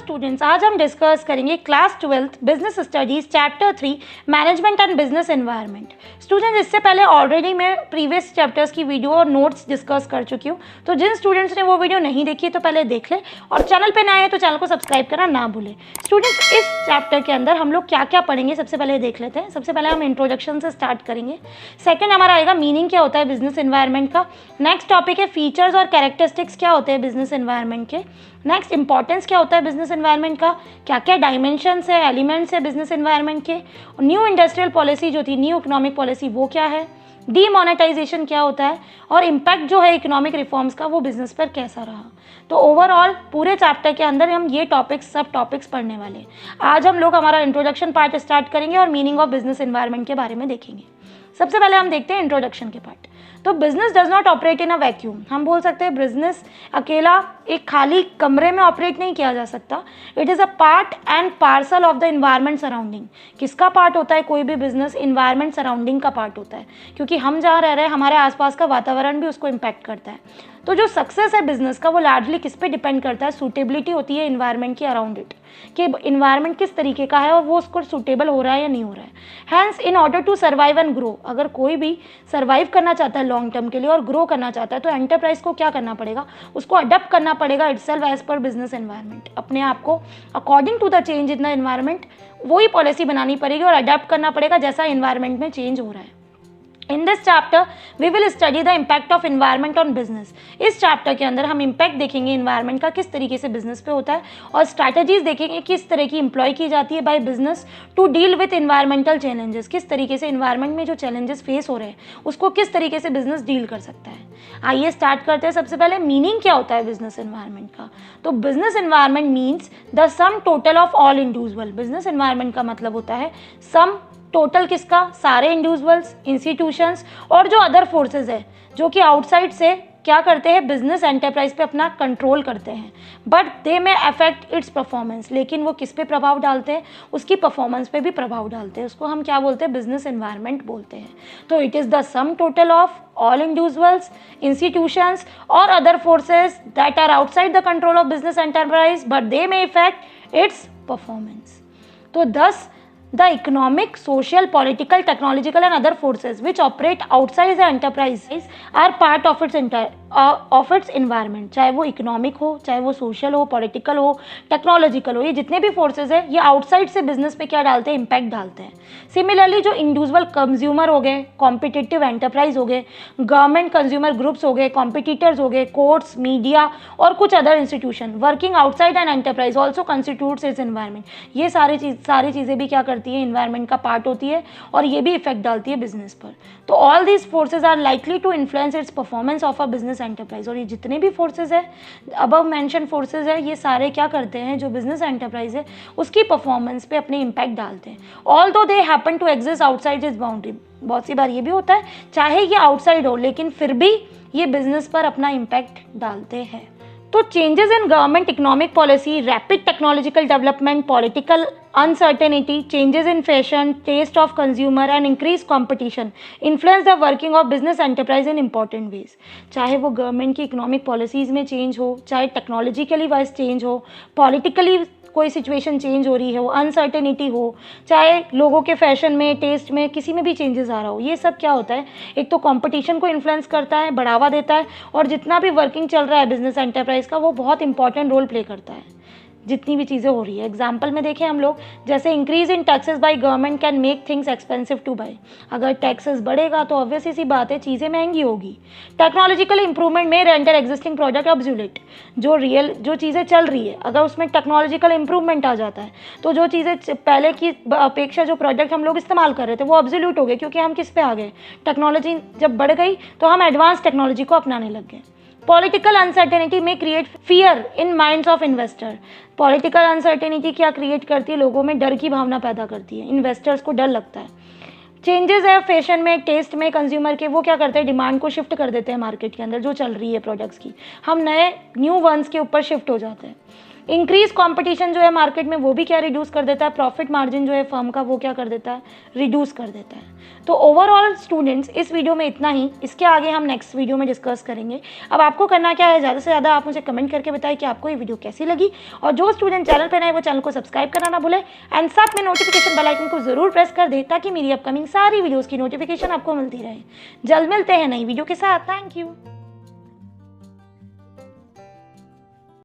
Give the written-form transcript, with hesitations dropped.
Students, आज हम discuss करेंगे class 12th business studies chapter 3 management and business environment. Students, इससे पहले ऑलरेडी मैं प्रीवियस चैप्टर्स की वीडियो और नोट्स डिस्कस कर चुकी हूँ, तो जिन स्टूडेंट्स ने वो वीडियो नहीं देखी तो पहले देख ले और चैनल पे नए हैं तो चैनल को सब्सक्राइब करना ना भूलें। स्टूडेंट्स, इस चैप्टर के अंदर हम लोग क्या क्या पढ़ेंगे सबसे पहले देख लेते हैं। सबसे पहले हम इंट्रोडक्शन से स्टार्ट करेंगे। सेकेंड हमारा आएगा मीनिंग क्या होता है बिजनेस एनवायरनमेंट का। नेक्स्ट टॉपिक है फीचर्स और कैरेक्टरिस्टिक्स क्या होते हैं बिजनेस एनवायरनमेंट के। नेक्स्ट इंपॉर्टेंस क्या होता है बिजनेस एनवायरनमेंट का, क्या क्या डायमेंशंस है, एलिमेंट्स है बिजनेस एनवायरनमेंट के। न्यू इंडस्ट्रियल पॉलिसी जो थी, न्यू इकोनॉमिक पॉलिसी, वो क्या है। डीमोनेटाइजेशन क्या होता है और इम्पैक्ट जो है इकोनॉमिक रिफॉर्म्स का वो बिजनेस पर कैसा रहा। तो ओवरऑल पूरे चैप्टर के अंदर हम ये टॉपिक्स सब टॉपिक्स पढ़ने वाले हैं। आज हम लोग हमारा इंट्रोडक्शन पार्ट स्टार्ट करेंगे और मीनिंग ऑफ बिजनेस एनवायरनमेंट के बारे में देखेंगे। सबसे पहले हम देखते हैं इंट्रोडक्शन के पार्ट। तो business does not operate in a vacuum. हम बोल सकते हैं बिजनेस अकेला एक खाली कमरे में ऑपरेट नहीं किया जा सकता। It is a part and parcel of the environment surrounding. किसका पार्ट होता है कोई भी बिजनेस? इन्वायरमेंट सराउंडिंग का पार्ट होता है, क्योंकि हम जहाँ रह रहे हैं हमारे आसपास का वातावरण भी उसको इम्पैक्ट करता है। तो जो सक्सेस है बिजनेस का वो लार्जली किस पे डिपेंड करता है? सूटेबिलिटी होती है इन्वायरमेंट की अराउंड इट, कि इन्वायरमेंट किस तरीके का है और वो उसको सूटेबल हो रहा है या नहीं हो रहा है। Hence in order to survive and grow, अगर कोई भी सर्वाइव करना चाहता है लॉन्ग टर्म के लिए और ग्रो करना चाहता है तो एंटरप्राइज को क्या करना पड़ेगा? उसको अडप्ट करना पड़ेगा itself as per business environment. अपने आप को according to the change in the environment वही पॉलिसी बनानी पड़ेगी और अडप्ट करना पड़ेगा जैसा एनवायरनमेंट में चेंज हो रहा है। In this chapter we will study the impact of environment on business. इस चैप्टर के अंदर हम इम्पैक्ट देखेंगे इन्वायरमेंट का किस तरीके से बिजनेस पे होता है और स्ट्रैटेजीज देखेंगे किस तरह की इंप्लॉय की जाती है by business to deal with environmental challenges. किस तरीके से इन्वायरमेंट में जो चैलेंजेस फेस हो रहे हैं उसको किस तरीके से बिजनेस डील कर सकता है। आइए स्टार्ट करते हैं। सबसे पहले मीनिंग क्या होता है बिजनेस एनवायरनमेंट का। तो business environment means the sum total of all individual. Business environment का मतलब होता है सम टोटल किसका? सारे इंडिविजुअल्स, इंस्टीट्यूशंस और जो अदर फोर्सेस है जो कि आउटसाइड से क्या करते हैं बिजनेस एंटरप्राइज पे अपना कंट्रोल करते हैं, बट दे में अफेक्ट इट्स परफॉर्मेंस। लेकिन वो किस पे प्रभाव डालते हैं? उसकी परफॉर्मेंस पे भी प्रभाव डालते हैं। उसको हम क्या बोलते हैं? बिजनेस एनवायरनमेंट बोलते हैं। तो it is the sum total of all individuals, institutions और other forces that are outside the control of business enterprise but they may effect its performance. तो thus the economic, social, political, technological and other forces which operate outside the enterprise are part of its environment। चाहे वो economic हो, चाहे वो social हो, political हो, technological हो, ये जितने भी फोर्सेज है ये आउटसाइड से बिजनेस पे क्या डालते हैं? इम्पैक्ट डालते हैं। सिमिलरली जो इंडिविजुअल कंज्यूमर हो गए, कॉम्पिटिटिव एंटरप्राइज हो गए, गवर्नमेंट कंज्यूमर ग्रुप्स हो गए, कॉम्पिटिटर्स हो गए, कोर्ट्स, मीडिया और कुछ other institution working outside and enterprise also constitutes its environment. ये सारी चीज़ें भी क्या करती है? इन्वायरमेंट का पार्ट होती है और ये भी इफेक्ट डालती है बिजनेस पर। तो all these forces are likely to influence its performance of a business enterprise. और ये जितने भी फोर्सेज है, अबव मेंशन फोर्सेज है, ये सारे क्या करते हैं? जो बिजनेस एंटरप्राइज है उसकी परफॉर्मेंस पे अपने इम्पैक्ट डालते हैं। Although they happen to exist outside its boundary. बहुत सी बार ये भी होता है चाहे ये आउटसाइड हो लेकिन फिर भी ये बिजनेस पर अपना इम्पैक्ट डालते हैं। तो changes in government economic policy, rapid technological development, political uncertainty, changes in fashion, taste of consumer and increased competition influence the working of business enterprise in important ways। चाहे वो गवर्नमेंट की economic policies में change हो, चाहे technologically wise change हो, politically कोई situation change हो रही है, वो अनसर्टेनिटी हो, चाहे लोगों के फैशन में, टेस्ट में, किसी में भी चेंजेस आ रहा हो, ये सब क्या होता है? एक तो कंपटीशन को इन्फ्लुएंस करता है, बढ़ावा देता है और जितना भी वर्किंग चल रहा है बिजनेस एंटरप्राइज का वो बहुत इंपॉर्टेंट रोल प्ले करता है जितनी भी चीज़ें हो रही है। एग्जाम्पल में देखें हम लोग, जैसे increase in taxes by government can make things expensive to buy. अगर टैक्सेस बढ़ेगा तो ऑब्वियसली सी बात है चीज़ें महंगी होगी। Technological improvement may render existing product obsolete. जो चीज़ें चल रही है अगर उसमें टेक्नोलॉजिकल इंप्रूवमेंट आ जाता है तो जो चीज़ें पहले की अपेक्षा जो प्रोडक्ट हम लोग इस्तेमाल कर रहे थे वो ऑब्सोल्यूट हो गए, क्योंकि हम किस पे आ गए? टेक्नोलॉजी जब बढ़ गई तो हम एडवांस टेक्नोलॉजी को अपनाने लग गए। पॉलिटिकल अनसर्टेनिटी में create fear in minds of investor. Political uncertainty क्या क्रिएट करती है? लोगों में डर की भावना पैदा करती है, इन्वेस्टर्स को डर लगता है। चेंजेस है फैशन में, टेस्ट में, कंज्यूमर के, वो क्या करते हैं? डिमांड को शिफ्ट कर देते हैं मार्केट के अंदर जो चल रही है प्रोडक्ट्स की, हम न्यू वंस के ऊपर शिफ्ट हो जाते हैं। इंक्रीज कंपटीशन जो है मार्केट में वो भी क्या रिड्यूस कर देता है, प्रॉफिट मार्जिन जो है फर्म का वो क्या कर देता है, रिड्यूस कर देता है। तो ओवरऑल स्टूडेंट्स इस वीडियो में इतना ही, इसके आगे हम नेक्स्ट वीडियो में डिस्कस करेंगे। अब आपको करना क्या है, ज़्यादा से ज़्यादा आप मुझे कमेंट करके बताएं कि आपको ये वीडियो कैसी लगी, और जो स्टूडेंट चैनल पर नए वो चैनल को सब्सक्राइब करना ना भूले, एंड साथ में नोटिफिकेशन बेल आइकन को जरूर प्रेस कर दे ताकि मेरी अपकमिंग सारी वीडियोज़ की नोटिफिकेशन आपको मिलती रहे। जल्द मिलते हैं नई वीडियो के साथ। Thank you.